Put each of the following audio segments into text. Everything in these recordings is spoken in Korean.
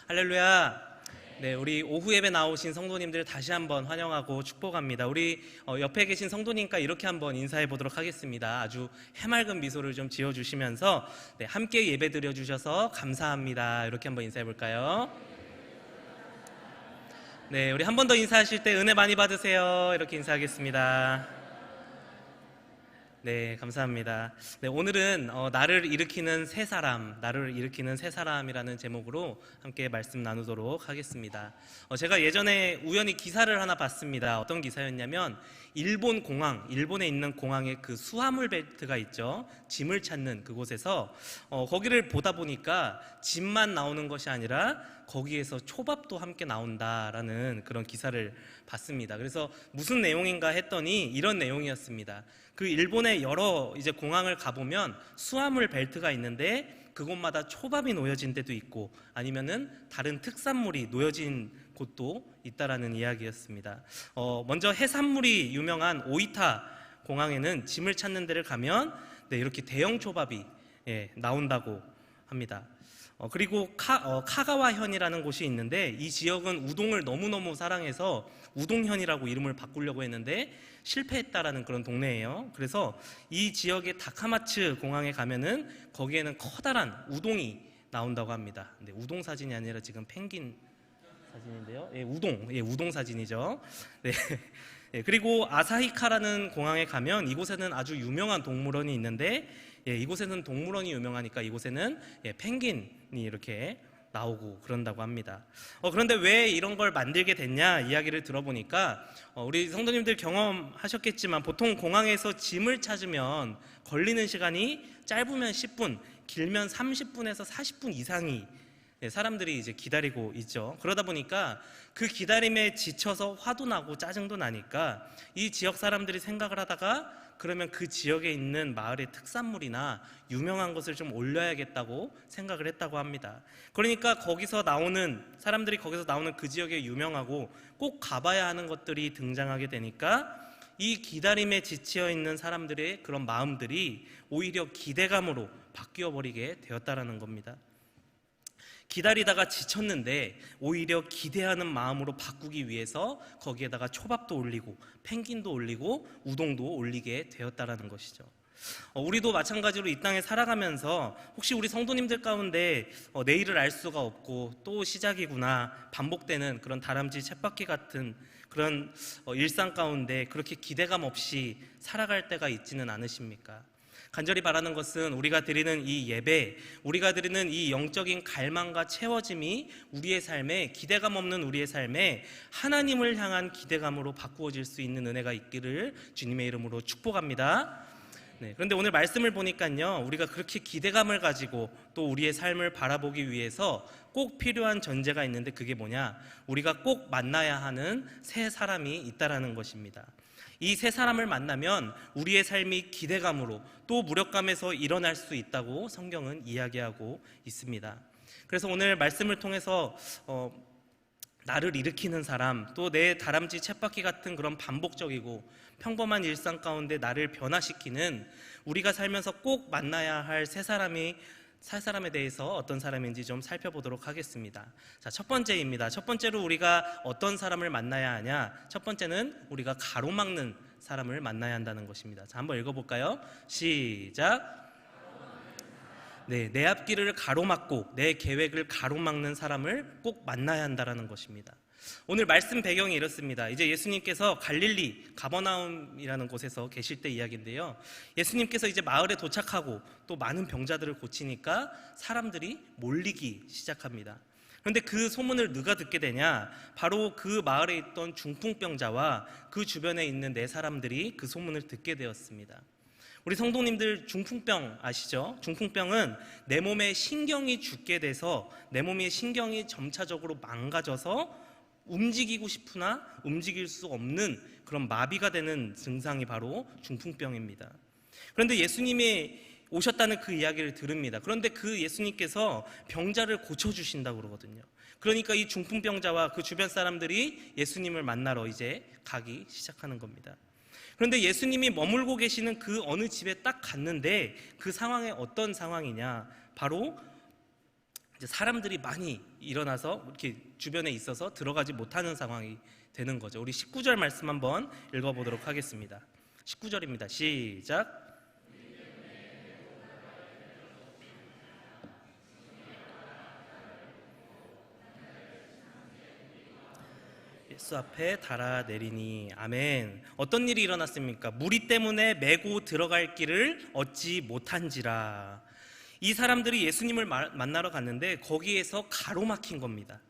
할렐루야. 네, 우리 오후 예배 나오신 성도님들 다시 한번 환영하고 축복합니다. 우리 옆에 계신 성도님과 이렇게 한번 인사해 보도록 하겠습니다. 아주 해맑은 미소를 좀 지어주시면서 네, 함께 예배 드려주셔서 감사합니다. 이렇게 한번 인사해 볼까요? 네, 우리 한 번 더 인사하실 때 은혜 많이 받으세요. 이렇게 인사하겠습니다. 네, 감사합니다. 네, 오늘은 나를 일으키는 새 사람이라는 제목으로 함께 말씀 나누도록 하겠습니다. 제가 예전에 우연히 기사를 하나 봤습니다. 어떤 기사였냐면 일본에 있는 공항에 그 수화물 벨트가 있죠. 짐을 찾는 그곳에서 거기를 보다 보니까 짐만 나오는 것이 아니라 거기에서 초밥도 함께 나온다라는 그런 기사를 봤습니다. 그래서 무슨 내용인가 했더니 이런 내용이었습니다. 그 일본의 여러 이제 공항을 가보면 수화물 벨트가 있는데 그곳마다 초밥이 놓여진 데도 있고 아니면은 다른 특산물이 놓여진 곳도 있다라는 이야기였습니다. 먼저 해산물이 유명한 오이타 공항에는 짐을 찾는 데를 가면 네, 이렇게 대형 초밥이 나온다고 합니다. 그리고 카가와현이라는 곳이 있는데 이 지역은 우동을 너무너무 사랑해서 우동현이라고 이름을 바꾸려고 했는데 실패했다라는 그런 동네예요. 그래서 이 지역의 다카마츠 공항에 가면은 거기에는 커다란 우동이 나온다고 합니다. 근데 우동 사진이 아니라 지금 펭귄 사진인데요. 우동 사진이죠. 네. 네, 그리고 아사히카라는 공항에 가면 이곳에는 아주 유명한 동물원이 있는데 이곳에는 동물원이 유명하니까 이곳에는 펭귄이 이렇게 나오고 그런다고 합니다. 그런데 왜 이런 걸 만들게 됐냐 이야기를 들어보니까 우리 성도님들 경험하셨겠지만 보통 공항에서 짐을 찾으면 걸리는 시간이 짧으면 10분, 길면 30분에서 40분 이상이 사람들이 이제 기다리고 있죠. 그러다 보니까 그 기다림에 지쳐서 화도 나고 짜증도 나니까 이 지역 사람들이 생각을 하다가 그러면 그 지역에 있는 마을의 특산물이나 유명한 것을 좀 올려야겠다고 생각을 했다고 합니다. 그러니까 사람들이 거기서 나오는 그 지역에 유명하고 꼭 가봐야 하는 것들이 등장하게 되니까 이 기다림에 지쳐 있는 사람들의 그런 마음들이 오히려 기대감으로 바뀌어 버리게 되었다라는 겁니다. 기다리다가 지쳤는데 오히려 기대하는 마음으로 바꾸기 위해서 거기에다가 초밥도 올리고 펭귄도 올리고 우동도 올리게 되었다라는 것이죠. 우리도 마찬가지로 이 땅에 살아가면서 혹시 우리 성도님들 가운데 내일을 알 수가 없고 또 시작이구나 반복되는 그런 다람쥐 쳇바퀴 같은 그런 일상 가운데 그렇게 기대감 없이 살아갈 때가 있지는 않으십니까? 간절히 바라는 것은 우리가 드리는 이 예배, 우리가 드리는 이 영적인 갈망과 채워짐이 우리의 삶에 기대감 없는 우리의 삶에 하나님을 향한 기대감으로 바꾸어질 수 있는 은혜가 있기를 주님의 이름으로 축복합니다. 네, 그런데 오늘 말씀을 보니까요, 우리가 그렇게 기대감을 가지고 또 우리의 삶을 바라보기 위해서 꼭 필요한 전제가 있는데 그게 뭐냐? 우리가 꼭 만나야 하는 새 사람이 있다라는 것입니다. 이 세 사람을 만나면 우리의 삶이 기대감으로 또 무력감에서 일어날 수 있다고 성경은 이야기하고 있습니다. 그래서 오늘 말씀을 통해서 나를 일으키는 사람, 또 내 다람쥐 쳇바퀴 같은 그런 반복적이고 평범한 일상 가운데 나를 변화시키는 우리가 살면서 꼭 만나야 할 세 사람에 대해서 어떤 사람인지 좀 살펴보도록 하겠습니다. 자, 첫 번째입니다. 첫 번째로 우리가 어떤 사람을 만나야 하냐? 첫 번째는 우리가 가로막는 사람을 만나야 한다는 것입니다. 자, 한번 읽어볼까요? 시작. 네, 내 앞길을 가로막고 내 계획을 가로막는 사람을 꼭 만나야 한다는 것입니다. 오늘 말씀 배경이 이렇습니다. 이제 예수님께서 갈릴리 가버나움이라는 곳에서 계실 때 이야기인데요. 예수님께서 이제 마을에 도착하고 또 많은 병자들을 고치니까 사람들이 몰리기 시작합니다. 그런데 그 소문을 누가 듣게 되냐? 바로 그 마을에 있던 중풍병자와 그 주변에 있는 네 사람들이 그 소문을 듣게 되었습니다. 우리 성도님들 중풍병 아시죠? 중풍병은 내 몸에 신경이 죽게 돼서 내 몸의 신경이 점차적으로 망가져서 움직이고 싶으나 움직일 수 없는 그런 마비가 되는 증상이 바로 중풍병입니다. 그런데 예수님이 오셨다는 그 이야기를 들읍니다. 그런데 그 예수님께서 병자를 고쳐주신다고 그러거든요. 그러니까 이 중풍병자와 그 주변 사람들이 예수님을 만나러 이제 가기 시작하는 겁니다. 그런데 예수님이 머물고 계시는 그 어느 집에 딱 갔는데 그 상황이 어떤 상황이냐? 바로 이제 사람들이 많이 일어나서 이렇게 주변에 있어서 들어가지 못하는 상황이 되는 거죠. 우리 19절 말씀 한번 읽어보도록 하겠습니다. 19절입니다. 시작. 예수 앞에 달아내리니. 아멘. 어떤 일이 일어났습니까? 무리 때문에 메고 들어갈 길을 얻지 못한지라. 이 사람들이 예수님을 만나러 갔는데 거기에서 가로막힌 겁니다.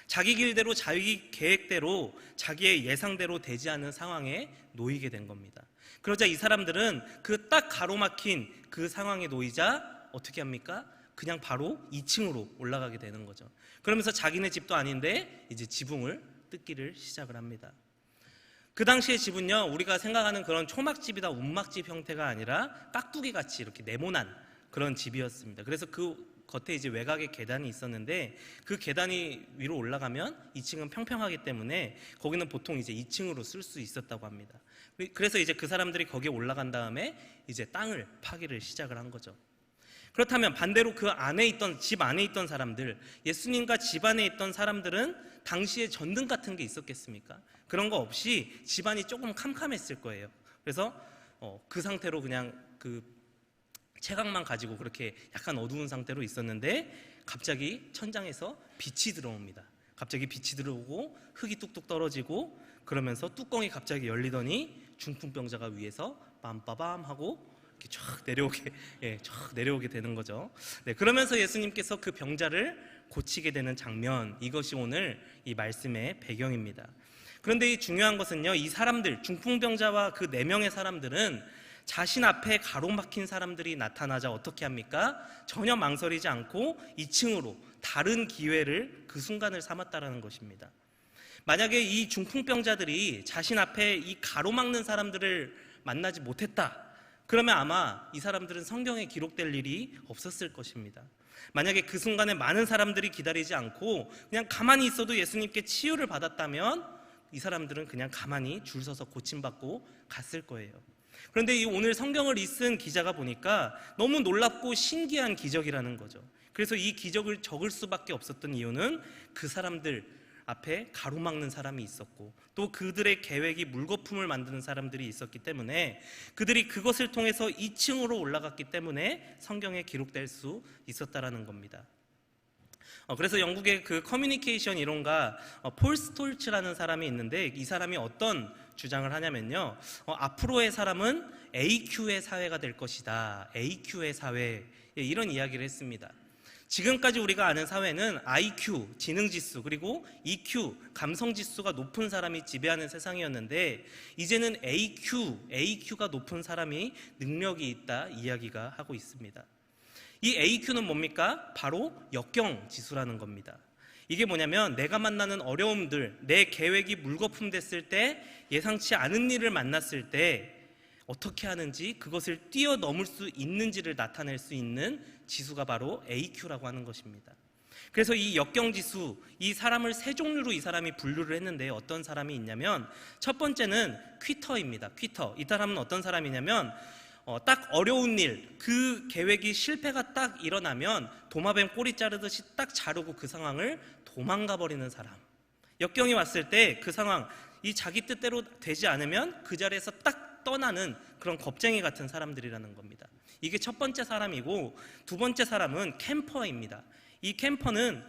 자기 길대로 자기 계획대로 자기의 예상대로 되지 않은 상황에 놓이게 된 겁니다. 그러자 이 사람들은 그 딱 가로막힌 그 상황에 놓이자 어떻게 합니까? 그냥 바로 2층으로 올라가게 되는 거죠. 그러면서 자기네 집도 아닌데 이제 지붕을 뜯기를 시작을 합니다. 그 당시의 집은요, 우리가 생각하는 그런 초막집이다 움막집 형태가 아니라 깍두기 같이 이렇게 네모난 그런 집이었습니다. 그래서 그 겉에 이제 외곽에 계단이 있었는데 그 계단이 위로 올라가면 2층은 평평하기 때문에 거기는 보통 이제 2층으로 쓸 수 있었다고 합니다. 그래서 이제 그 사람들이 거기에 올라간 다음에 이제 땅을 파기를 시작을 한 거죠. 그렇다면 반대로 그 안에 있던 집 안에 있던 사람들, 예수님과 집 안에 있던 사람들은 당시에 전등 같은 게 있었겠습니까? 그런 거 없이 집안이 조금 캄캄했을 거예요. 그래서 그 상태로 그냥 그 채광만 가지고 그렇게 약간 어두운 상태로 있었는데 갑자기 천장에서 빛이 들어옵니다. 갑자기 빛이 들어오고 흙이 뚝뚝 떨어지고 그러면서 뚜껑이 갑자기 열리더니 중풍병자가 위에서 빰빠밤 하고 이렇게 쫙 내려오게 되는 거죠. 네, 그러면서 예수님께서 그 병자를 고치게 되는 장면, 이것이 오늘 이 말씀의 배경입니다. 그런데 이 중요한 것은요, 이 사람들, 중풍병자와 그 4명의 사람들은 자신 앞에 가로막힌 사람들이 나타나자 어떻게 합니까? 전혀 망설이지 않고 2층으로 다른 기회를 그 순간을 삼았다라는 것입니다. 만약에 이 중풍병자들이 자신 앞에 이 가로막는 사람들을 만나지 못했다, 그러면 아마 이 사람들은 성경에 기록될 일이 없었을 것입니다. 만약에 그 순간에 많은 사람들이 기다리지 않고 그냥 가만히 있어도 예수님께 치유를 받았다면 이 사람들은 그냥 가만히 줄 서서 고침받고 갔을 거예요. 그런데 이 오늘 성경을 쓴 기자가 보니까 너무 놀랍고 신기한 기적이라는 거죠. 그래서 이 기적을 적을 수밖에 없었던 이유는 그 사람들 앞에 가로막는 사람이 있었고 또 그들의 계획이 물거품을 만드는 사람들이 있었기 때문에 그들이 그것을 통해서 2층으로 올라갔기 때문에 성경에 기록될 수 있었다라는 겁니다. 그래서 영국의 그 커뮤니케이션 이론가 폴 스톨츠라는 사람이 있는데 이 사람이 어떤 주장을 하냐면요, 앞으로의 사람은 AQ의 사회가 될 것이다. AQ의 사회, 이런 이야기를 했습니다. 지금까지 우리가 아는 사회는 IQ, 지능지수, 그리고 EQ, 감성지수가 높은 사람이 지배하는 세상이었는데 이제는 AQ가 높은 사람이 능력이 있다 이야기가 하고 있습니다. 이 AQ는 뭡니까? 바로 역경지수라는 겁니다. 이게 뭐냐면 내가 만나는 어려움들, 내 계획이 물거품 됐을 때, 예상치 않은 일을 만났을 때 어떻게 하는지, 그것을 뛰어넘을 수 있는지를 나타낼 수 있는 지수가 바로 AQ라고 하는 것입니다. 그래서 이 역경지수, 이 사람을 3종류로 이 사람이 분류를 했는데 어떤 사람이 있냐면 첫 번째는 퀴터입니다. 퀴터. 이 사람은 어떤 사람이냐면 딱 어려운 일, 그 계획이 실패가 딱 일어나면 도마뱀 꼬리 자르듯이 딱 자르고 그 상황을 도망가 버리는 사람. 역경이 왔을 때 그 상황, 이 자기 뜻대로 되지 않으면 그 자리에서 딱 떠나는 그런 겁쟁이 같은 사람들이라는 겁니다. 이게 첫 번째 사람이고, 두 번째 사람은 캠퍼입니다. 이 캠퍼는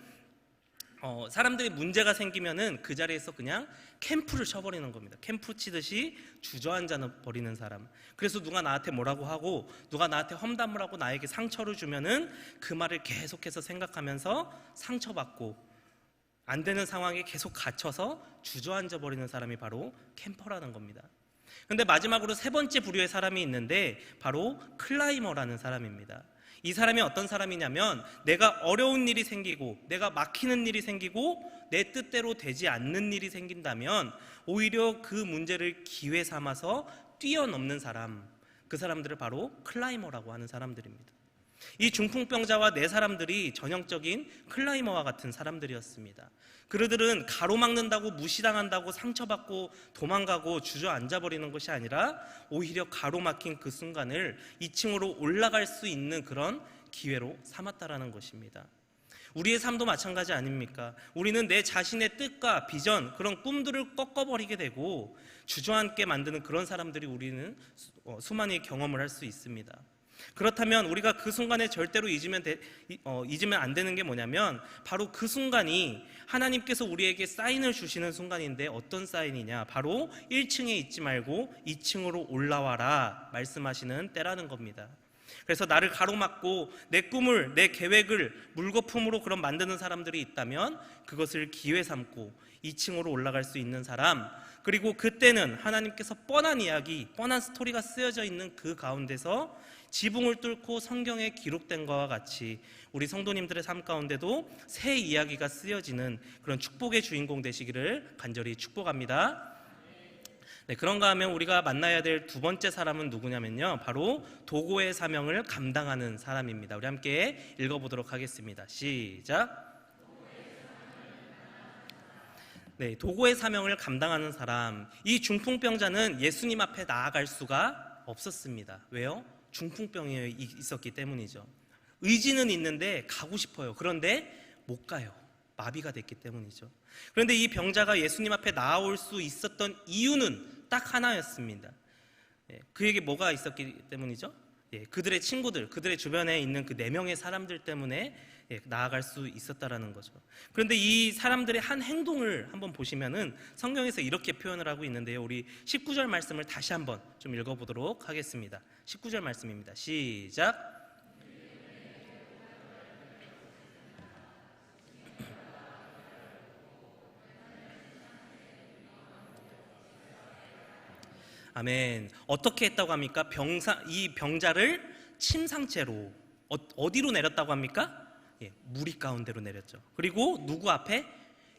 사람들이 문제가 생기면은 그 자리에서 그냥 캠프를 쳐버리는 겁니다. 캠프 치듯이 주저앉아 버리는 사람. 그래서 누가 나한테 뭐라고 하고 누가 나한테 험담을 하고 나에게 상처를 주면은 그 말을 계속해서 생각하면서 상처받고 안 되는 상황에 계속 갇혀서 주저앉아 버리는 사람이 바로 캠퍼라는 겁니다. 근데 마지막으로 3번째 부류의 사람이 있는데 바로 클라이머라는 사람입니다. 이 사람이 어떤 사람이냐면 내가 어려운 일이 생기고 내가 막히는 일이 생기고 내 뜻대로 되지 않는 일이 생긴다면 오히려 그 문제를 기회 삼아서 뛰어넘는 사람, 그 사람들을 바로 클라이머라고 하는 사람들입니다. 이 중풍병자와 4사람들이 전형적인 클라이머와 같은 사람들이었습니다. 그들은 가로막는다고 무시당한다고 상처받고 도망가고 주저앉아버리는 것이 아니라 오히려 가로막힌 그 순간을 2층으로 올라갈 수 있는 그런 기회로 삼았다라는 것입니다. 우리의 삶도 마찬가지 아닙니까? 우리는 내 자신의 뜻과 비전, 그런 꿈들을 꺾어버리게 되고 주저앉게 만드는 그런 사람들이 우리는 수많이 경험을 할 수 있습니다. 그렇다면 우리가 그 순간에 절대로 잊으면 안 되는 게 뭐냐면 바로 그 순간이 하나님께서 우리에게 사인을 주시는 순간인데, 어떤 사인이냐, 바로 1층에 있지 말고 2층으로 올라와라 말씀하시는 때라는 겁니다. 그래서 나를 가로막고 내 꿈을, 내 계획을 물거품으로 그런 만드는 사람들이 있다면 그것을 기회 삼고 2층으로 올라갈 수 있는 사람, 그리고 그때는 하나님께서 뻔한 이야기, 뻔한 스토리가 쓰여져 있는 그 가운데서 지붕을 뚫고 성경에 기록된 것과 같이 우리 성도님들의 삶 가운데도 새 이야기가 쓰여지는 그런 축복의 주인공 되시기를 간절히 축복합니다. 네, 그런가 하면 우리가 만나야 될 두 번째 사람은 누구냐면요, 바로 도고의 사명을 감당하는 사람입니다. 우리 함께 읽어보도록 하겠습니다. 시작. 네, 도고의 사명을 감당하는 사람. 이 중풍병자는 예수님 앞에 나아갈 수가 없었습니다. 왜요? 중풍병이 있었기 때문이죠. 의지는 있는데 가고 싶어요. 그런데 못 가요. 마비가 됐기 때문이죠. 그런데 이 병자가 예수님 앞에 나올 수 있었던 이유는 딱 하나였습니다. 그에게 뭐가 있었기 때문이죠? 그들의 친구들, 그들의 주변에 있는 그 4명의 사람들 때문에 나아갈 수 있었다라는 거죠. 그런데 이 사람들의 한 행동을 한번 보시면은 성경에서 이렇게 표현을 하고 있는데요. 우리 19절 말씀을 다시 한번 좀 읽어보도록 하겠습니다. 19절 말씀입니다. 시작. 아멘. 어떻게 했다고 합니까? 이 병자를 침상째로 어디로 내렸다고 합니까? 무리 가운데로 내렸죠. 그리고 누구 앞에?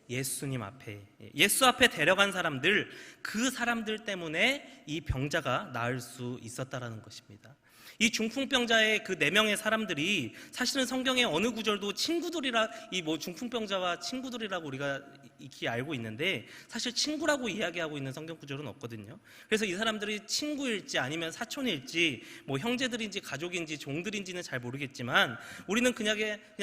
예수님 앞에. 예수 앞에 데려간 사람들, 그 사람들 때문에 이 병자가 나을 수 있었다라는 것입니다. 이 중풍병자의 그 4명의 사람들이 사실은 성경의 어느 구절도 친구들이라, 중풍병자와 친구들이라고 우리가 익히 알고 있는데 사실 친구라고 이야기하고 있는 성경 구절은 없거든요. 그래서 이 사람들이 친구일지 아니면 사촌일지 형제들인지 가족인지 종들인지는 잘 모르겠지만 우리는 그냥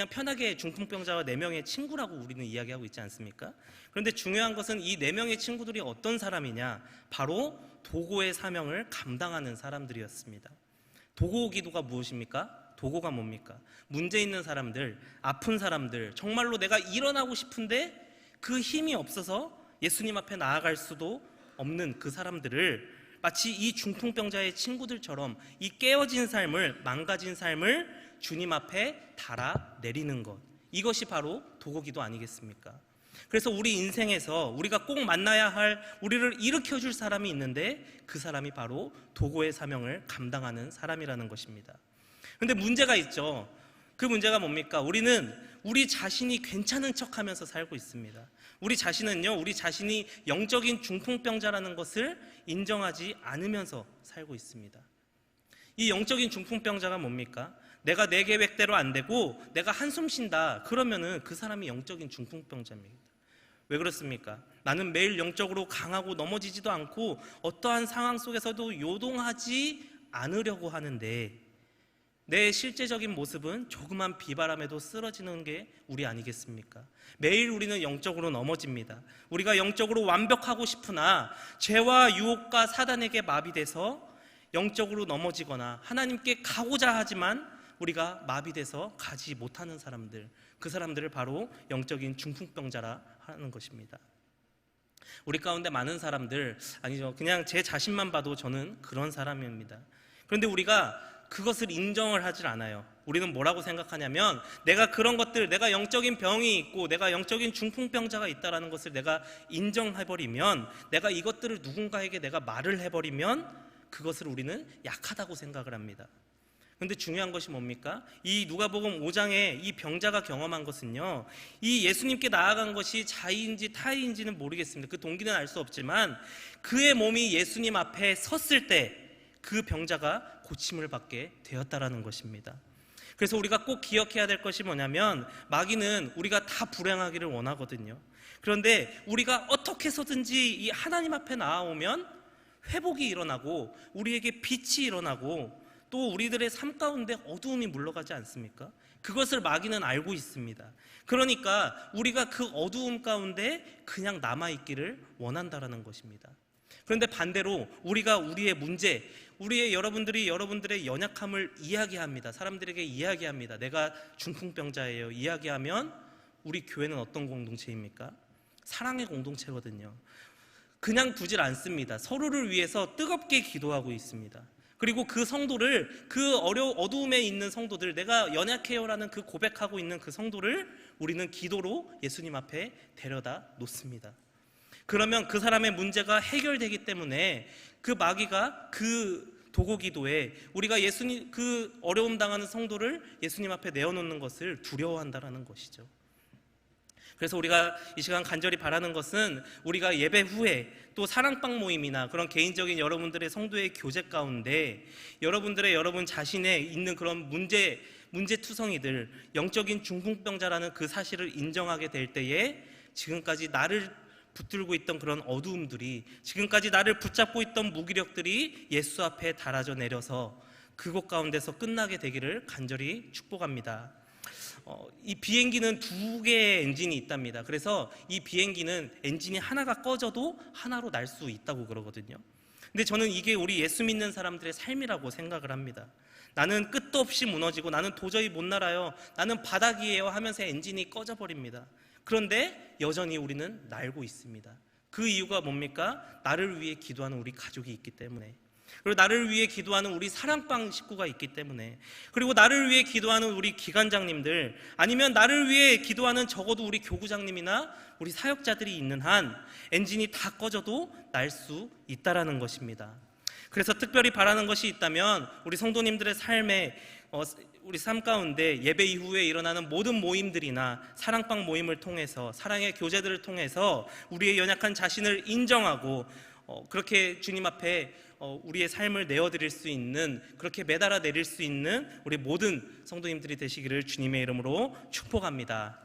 편하게 중풍병자와 4명의 친구라고 우리는 이야기하고 있지 않습니까? 그런데 중요한 것은 이 4명의 친구들이 어떤 사람이냐, 바로 도고의 사명을 감당하는 사람들이었습니다. 도고 기도가 무엇입니까? 도고가 뭡니까? 문제 있는 사람들, 아픈 사람들, 정말로 내가 일어나고 싶은데 그 힘이 없어서 예수님 앞에 나아갈 수도 없는 그 사람들을 마치 이 중풍병자의 친구들처럼 이 깨어진 삶을, 망가진 삶을 주님 앞에 달아내리는 것, 이것이 바로 도고기도 아니겠습니까? 그래서 우리 인생에서 우리가 꼭 만나야 할, 우리를 일으켜줄 사람이 있는데 그 사람이 바로 도고의 사명을 감당하는 사람이라는 것입니다. 그런데 문제가 있죠. 그 문제가 뭡니까? 우리는 우리 자신이 괜찮은 척하면서 살고 있습니다. 우리 자신이 영적인 중풍병자라는 것을 인정하지 않으면서 살고 있습니다. 이 영적인 중풍병자가 뭡니까? 내가 내 계획대로 안 되고 내가 한숨 쉰다, 그러면은 그 사람이 영적인 중풍병자입니다. 왜 그렇습니까? 나는 매일 영적으로 강하고 넘어지지도 않고 어떠한 상황 속에서도 요동하지 않으려고 하는데 내 실제적인 모습은 조그만 비바람에도 쓰러지는 게 우리 아니겠습니까? 매일 우리는 영적으로 넘어집니다. 우리가 영적으로 완벽하고 싶으나 죄와 유혹과 사단에게 마비돼서 영적으로 넘어지거나 하나님께 가고자 하지만 우리가 마비돼서 가지 못하는 사람들, 그 사람들을 바로 영적인 중풍병자라 하는 것입니다. 우리 가운데 많은 사람들, 아니죠, 그냥 제 자신만 봐도 저는 그런 사람입니다. 그런데 우리가 그것을 인정을 하질 않아요. 우리는 뭐라고 생각하냐면 내가 그런 것들, 내가 영적인 병이 있고 내가 영적인 중풍병자가 있다는 것을 내가 인정해버리면, 내가 이것들을 누군가에게 내가 말을 해버리면 그것을 우리는 약하다고 생각을 합니다. 그런데 중요한 것이 뭡니까? 이 누가복음 5장에 이 병자가 경험한 것은요, 이 예수님께 나아간 것이 자의인지 타의인지는 모르겠습니다. 그 동기는 알 수 없지만 그의 몸이 예수님 앞에 섰을 때 그 병자가 고침을 받게 되었다라는 것입니다. 그래서 우리가 꼭 기억해야 될 것이 뭐냐면, 마귀는 우리가 다 불행하기를 원하거든요. 그런데 우리가 어떻게 해서든지 이 하나님 앞에 나아오면 회복이 일어나고 우리에게 빛이 일어나고 또 우리들의 삶 가운데 어두움이 물러가지 않습니까? 그것을 마귀는 알고 있습니다. 그러니까 우리가 그 어두움 가운데 그냥 남아있기를 원한다라는 것입니다. 그런데 반대로 우리가 우리의 문제, 여러분들이 여러분들의 연약함을 이야기합니다. 사람들에게 이야기합니다. 내가 중풍병자예요. 이야기하면 우리 교회는 어떤 공동체입니까? 사랑의 공동체거든요. 그냥 두질 않습니다. 서로를 위해서 뜨겁게 기도하고 있습니다. 그리고 그 성도를, 그 어두움에 있는 성도들, 내가 연약해요라는 그 고백하고 있는 그 성도를 우리는 기도로 예수님 앞에 데려다 놓습니다. 그러면 그 사람의 문제가 해결되기 때문에 그 마귀가 그 도구 기도에 우리가 예수님, 그 어려움 당하는 성도를 예수님 앞에 내어놓는 것을 두려워한다라는 것이죠. 그래서 우리가 이 시간 간절히 바라는 것은 우리가 예배 후에 또 사랑방 모임이나 그런 개인적인 여러분들의 성도의 교제 가운데 여러분 자신에 있는 그런 문제투성이들, 영적인 중풍병자라는 그 사실을 인정하게 될 때에 지금까지 나를 붙들고 있던 그런 어두움들이, 지금까지 나를 붙잡고 있던 무기력들이 예수 앞에 달아져 내려서 그곳 가운데서 끝나게 되기를 간절히 축복합니다. 이 비행기는 두 개의 엔진이 있답니다. 그래서 이 비행기는 엔진이 하나가 꺼져도 하나로 날 수 있다고 그러거든요. 근데 저는 이게 우리 예수 믿는 사람들의 삶이라고 생각을 합니다. 나는 끝도 없이 무너지고 나는 도저히 못 날아요, 나는 바닥이에요 하면서 엔진이 꺼져버립니다. 그런데 여전히 우리는 날고 있습니다. 그 이유가 뭡니까? 나를 위해 기도하는 우리 가족이 있기 때문에, 그리고 나를 위해 기도하는 우리 사랑방 식구가 있기 때문에, 그리고 나를 위해 기도하는 우리 기관장님들, 아니면 나를 위해 기도하는 적어도 우리 교구장님이나 우리 사역자들이 있는 한 엔진이 다 꺼져도 날 수 있다라는 것입니다. 그래서 특별히 바라는 것이 있다면 우리 성도님들의 삶에 우리 삶 가운데 예배 이후에 일어나는 모든 모임들이나 사랑방 모임을 통해서, 사랑의 교제들을 통해서 우리의 연약한 자신을 인정하고 그렇게 주님 앞에 우리의 삶을 내어드릴 수 있는, 그렇게 매달아 내릴 수 있는 우리 모든 성도님들이 되시기를 주님의 이름으로 축복합니다.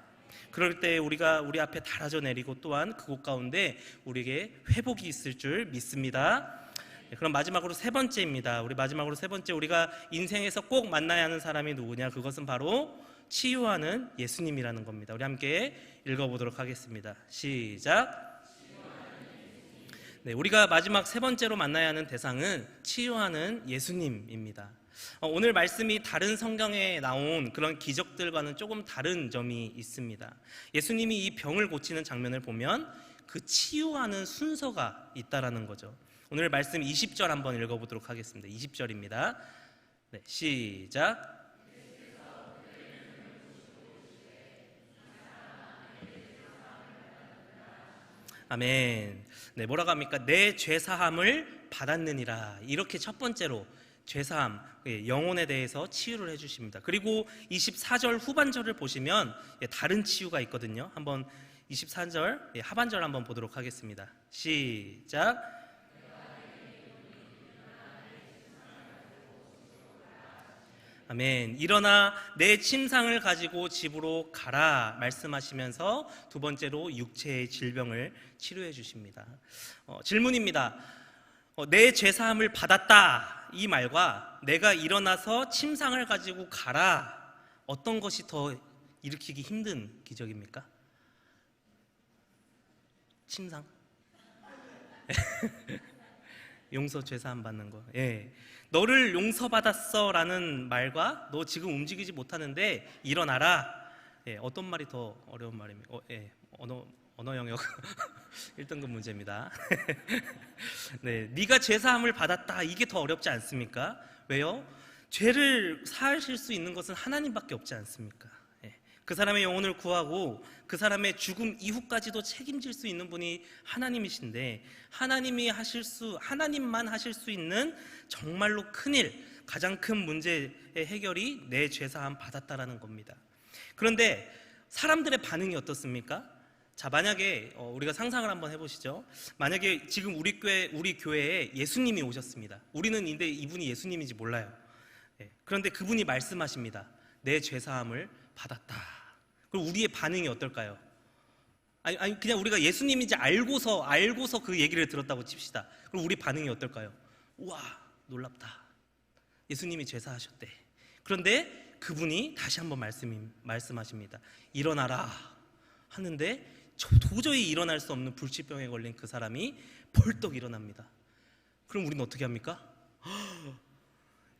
그럴 때 우리가 우리 앞에 달아져 내리고 또한 그곳 가운데 우리에게 회복이 있을 줄 믿습니다. 그럼 마지막으로 세 번째입니다. 마지막으로 세 번째, 우리가 인생에서 꼭 만나야 하는 사람이 누구냐? 그것은 바로 치유하는 예수님이라는 겁니다. 우리 함께 읽어보도록 하겠습니다. 시작. 네, 우리가 마지막 세 번째로 만나야 하는 대상은 치유하는 예수님입니다. 오늘 말씀이 다른 성경에 나온 그런 기적들과는 조금 다른 점이 있습니다. 예수님이 이 병을 고치는 장면을 보면 그 치유하는 순서가 있다라는 거죠. 오늘 말씀 20절 한번 읽어보도록 하겠습니다. 20절입니다. 네, 시작. 아멘. 네, 뭐라고 합니까? 내 죄사함을 받았느니라. 이렇게 첫 번째로 죄사함, 영혼에 대해서 치유를 해주십니다. 그리고 24절 후반절을 보시면 다른 치유가 있거든요. 한번 24절 하반절 한번 보도록 하겠습니다. 시작. 아멘. 일어나 내 침상을 가지고 집으로 가라 말씀하시면서 두 번째로 육체의 질병을 치료해 주십니다. 질문입니다. 내 죄사함을 받았다 이 말과 내가 일어나서 침상을 가지고 가라, 어떤 것이 더 일으키기 힘든 기적입니까? 침상? 용서, 죄사함 받는 거. 예. 너를 용서받았어 라는 말과 너 지금 움직이지 못하는데 일어나라. 예. 어떤 말이 더 어려운 말입니까? 예. 언어 영역 1등급 문제입니다. 네, 네가 죄사함을 받았다, 이게 더 어렵지 않습니까? 왜요? 죄를 사하실 수 있는 것은 하나님밖에 없지 않습니까? 예. 그 사람의 영혼을 구하고 그 사람의 죽음 이후까지도 책임질 수 있는 분이 하나님이신데, 하나님만 하실 수 있는 정말로 큰일, 가장 큰 문제의 해결이 내 죄사함 받았다라는 겁니다. 그런데 사람들의 반응이 어떻습니까? 자, 만약에 우리가 상상을 한번 해보시죠. 만약에 지금 우리 교회에 예수님이 오셨습니다. 우리는 근데 이분이 예수님인지 몰라요. 예. 그런데 그분이 말씀하십니다. 내 죄사함을 받았다. 그럼 우리의 반응이 어떨까요? 아니 그냥 우리가 예수님인지 알고서 그 얘기를 들었다고 칩시다. 그럼 우리 반응이 어떨까요? 우와, 놀랍다. 예수님이 죄사하셨대. 그런데 그분이 다시 한번 말씀하십니다. 일어나라 하는데 도저히 일어날 수 없는 불치병에 걸린 그 사람이 벌떡 일어납니다. 그럼 우리는 어떻게 합니까?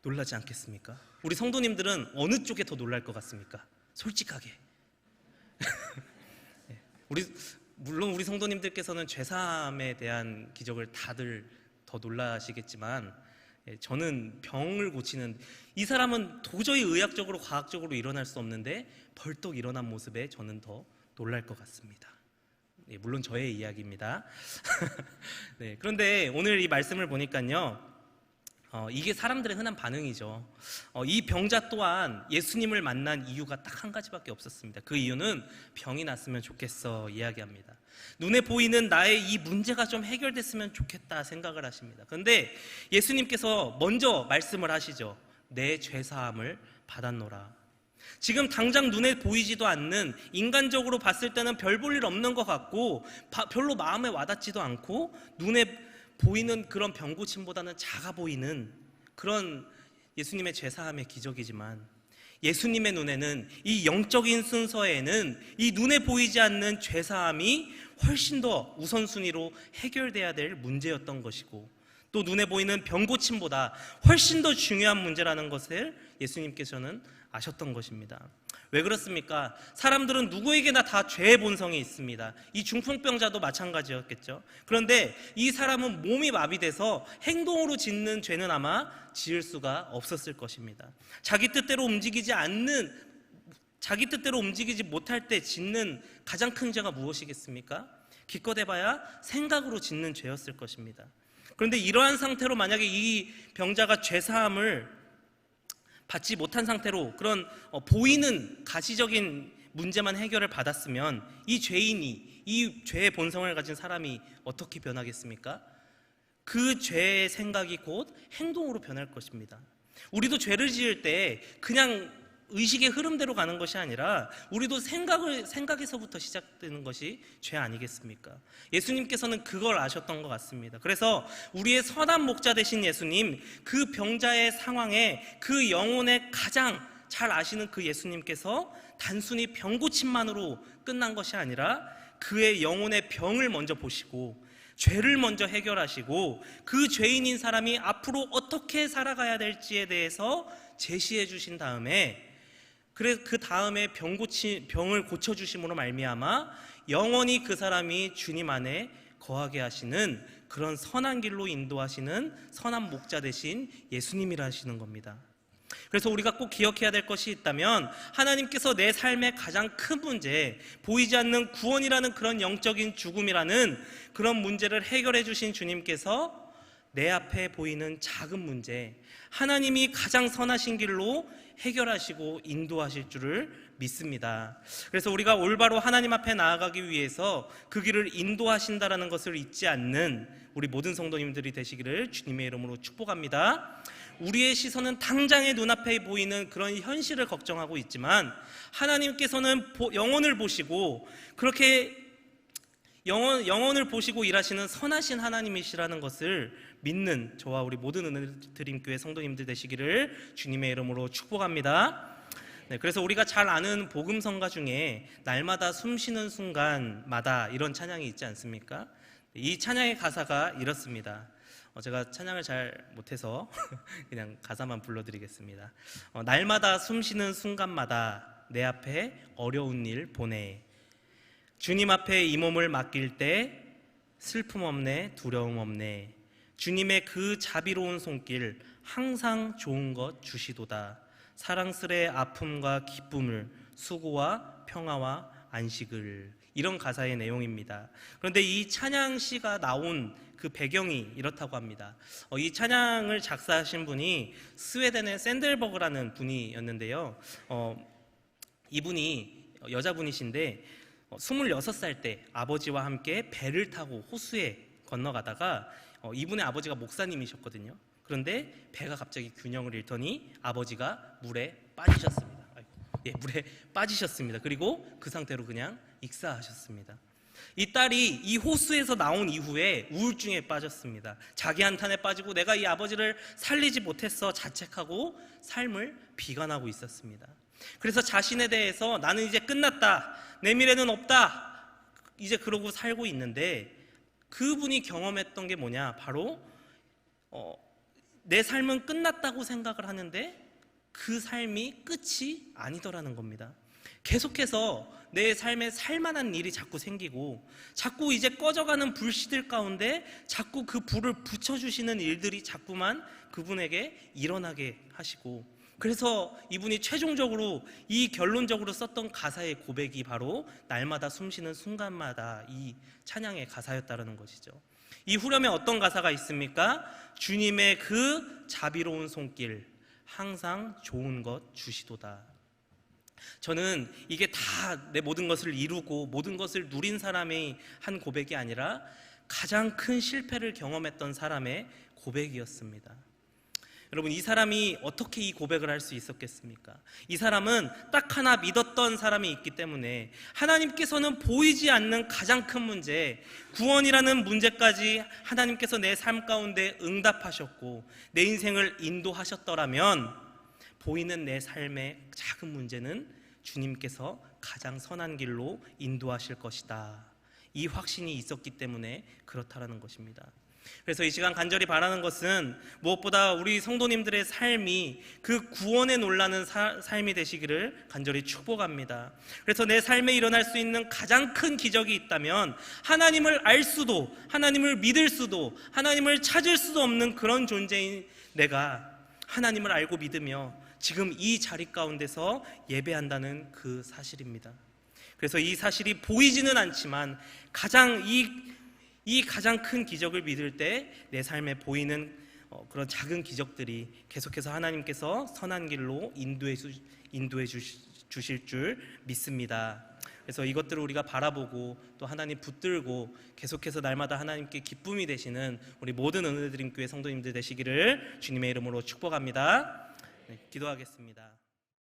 놀라지 않겠습니까? 우리 성도님들은 어느 쪽에 더 놀랄 것 같습니까? 솔직하게. 물론 우리 성도님들께서는 죄사함에 대한 기적을 다들 더 놀라시겠지만, 저는 병을 고치는, 이 사람은 도저히 의학적으로 과학적으로 일어날 수 없는데 벌떡 일어난 모습에 저는 더 놀랄 것 같습니다. 물론 저의 이야기입니다. 네, 그런데 오늘 이 말씀을 보니까요, 이게 사람들의 흔한 반응이죠. 이 병자 또한 예수님을 만난 이유가 딱 한 가지밖에 없었습니다. 그 이유는 병이 났으면 좋겠어 이야기합니다. 눈에 보이는 나의 이 문제가 좀 해결됐으면 좋겠다 생각을 하십니다. 그런데 예수님께서 먼저 말씀을 하시죠. 내 죄사함을 받았노라. 지금 당장 눈에 보이지도 않는, 인간적으로 봤을 때는 별 볼 일 없는 것 같고 별로 마음에 와닿지도 않고 눈에 보이는 그런 병 고침보다는 작아 보이는 그런 예수님의 죄사함의 기적이지만, 예수님의 눈에는, 이 영적인 순서에는 이 눈에 보이지 않는 죄사함이 훨씬 더 우선순위로 해결돼야 될 문제였던 것이고, 또 눈에 보이는 병 고침보다 훨씬 더 중요한 문제라는 것을 예수님께서는 아셨던 것입니다. 왜 그렇습니까? 사람들은 누구에게나 다 죄의 본성이 있습니다. 이 중풍병자도 마찬가지였겠죠. 그런데 이 사람은 몸이 마비돼서 행동으로 짓는 죄는 아마 지을 수가 없었을 것입니다. 자기 뜻대로 움직이지 못할 때 짓는 가장 큰 죄가 무엇이겠습니까? 기껏 해봐야 생각으로 짓는 죄였을 것입니다. 그런데 이러한 상태로 만약에 이 병자가 죄사함을 받지 못한 상태로 그런 보이는 가시적인 문제만 해결을 받았으면, 이 죄인이, 이 죄의 본성을 가진 사람이 어떻게 변하겠습니까? 그 죄의 생각이 곧 행동으로 변할 것입니다. 우리도 죄를 지을 때 그냥 의식의 흐름대로 가는 것이 아니라 우리도 생각에서부터 시작되는 것이 죄 아니겠습니까? 예수님께서는 그걸 아셨던 것 같습니다. 그래서 우리의 선한 목자 되신 예수님, 그 병자의 상황에 그 영혼에 가장 잘 아시는 그 예수님께서 단순히 병 고침만으로 끝난 것이 아니라 그의 영혼의 병을 먼저 보시고 죄를 먼저 해결하시고 그 죄인인 사람이 앞으로 어떻게 살아가야 될지에 대해서 제시해 주신 다음에, 그 다음에 병을 고쳐주심으로 말미암아 영원히 그 사람이 주님 안에 거하게 하시는 그런 선한 길로 인도하시는 선한 목자 되신 예수님이라 하시는 겁니다. 그래서 우리가 꼭 기억해야 될 것이 있다면, 하나님께서 내 삶의 가장 큰 문제, 보이지 않는 구원이라는 그런 영적인 죽음이라는 그런 문제를 해결해 주신 주님께서 내 앞에 보이는 작은 문제, 하나님이 가장 선하신 길로 해결하시고 인도하실 줄을 믿습니다. 그래서 우리가 올바로 하나님 앞에 나아가기 위해서 그 길을 인도하신다라는 것을 잊지 않는 우리 모든 성도님들이 되시기를 주님의 이름으로 축복합니다. 우리의 시선은 당장의 눈앞에 보이는 그런 현실을 걱정하고 있지만, 하나님께서는 영혼을 보시고, 그렇게 영혼을 보시고 일하시는 선하신 하나님이시라는 것을 믿는 저와 우리 모든 은혜드림 교회 성도님들 되시기를 주님의 이름으로 축복합니다. 네, 그래서 우리가 잘 아는 복음성가 중에 날마다 숨쉬는 순간마다 이런 찬양이 있지 않습니까? 이 찬양의 가사가 이렇습니다. 제가 찬양을 잘 못해서 그냥 가사만 불러드리겠습니다. 날마다 숨쉬는 순간마다 내 앞에 어려운 일 보내. 주님 앞에 이 몸을 맡길 때 슬픔 없네, 두려움 없네. 주님의 그 자비로운 손길 항상 좋은 것 주시도다. 사랑스레 아픔과 기쁨을, 수고와 평화와 안식을. 이런 가사의 내용입니다. 그런데 이 찬양시가 나온 그 배경이 이렇다고 합니다. 이 찬양을 작사하신 분이 스웨덴의 샌델버그라는 분이었는데요. 이분이 여자분이신데 26살 때 아버지와 함께 배를 타고 호수에 건너가다가 이분의 아버지가 목사님이셨거든요. 그런데 배가 갑자기 균형을 잃더니 아버지가 물에 빠지셨습니다. 물에 빠지셨습니다. 그리고 그 상태로 그냥 익사하셨습니다. 이 딸이 이 호수에서 나온 이후에 우울증에 빠졌습니다. 자기 한탄에 빠지고 내가 이 아버지를 살리지 못했어 자책하고 삶을 비관하고 있었습니다. 그래서 자신에 대해서 나는 이제 끝났다, 내 미래는 없다, 이제 그러고 살고 있는데, 그분이 경험했던 게 뭐냐, 바로 내 삶은 끝났다고 생각을 하는데 그 삶이 끝이 아니더라는 겁니다. 계속해서 내 삶에 살만한 일이 자꾸 생기고, 자꾸 이제 꺼져가는 불씨들 가운데 자꾸 그 불을 붙여주시는 일들이 자꾸만 그분에게 일어나게 하시고, 그래서 이분이 최종적으로 이 결론적으로 썼던 가사의 고백이 바로 날마다 숨쉬는 순간마다 이 찬양의 가사였다는 것이죠. 이 후렴에 어떤 가사가 있습니까? 주님의 그 자비로운 손길 항상 좋은 것 주시도다. 저는 이게 다 내 모든 것을 이루고 모든 것을 누린 사람의 한 고백이 아니라 가장 큰 실패를 경험했던 사람의 고백이었습니다. 여러분, 이 사람이 어떻게 이 고백을 할 수 있었겠습니까? 이 사람은 딱 하나 믿었던 사람이 있기 때문에 하나님께서는 보이지 않는 가장 큰 문제, 구원이라는 문제까지 하나님께서 내 삶 가운데 응답하셨고 내 인생을 인도하셨더라면 보이는 내 삶의 작은 문제는 주님께서 가장 선한 길로 인도하실 것이다. 이 확신이 있었기 때문에 그렇다라는 것입니다. 그래서 이 시간 간절히 바라는 것은 무엇보다 우리 성도님들의 삶이 그 구원에 놀라는 삶이 되시기를 간절히 축복합니다. 그래서 내 삶에 일어날 수 있는 가장 큰 기적이 있다면 하나님을 알 수도, 하나님을 믿을 수도, 하나님을 찾을 수도 없는 그런 존재인 내가 하나님을 알고 믿으며 지금 이 자리 가운데서 예배한다는 그 사실입니다. 그래서 이 사실이 보이지는 않지만 가장 가장 큰 기적을 믿을 때 내 삶에 보이는 그런 작은 기적들이 계속해서 하나님께서 선한 길로 인도해 주실 줄 믿습니다. 그래서 이것들을 우리가 바라보고 또 하나님 붙들고 계속해서 날마다 하나님께 기쁨이 되시는 우리 모든 은혜드림 교회 성도님들 되시기를 주님의 이름으로 축복합니다. 네, 기도하겠습니다.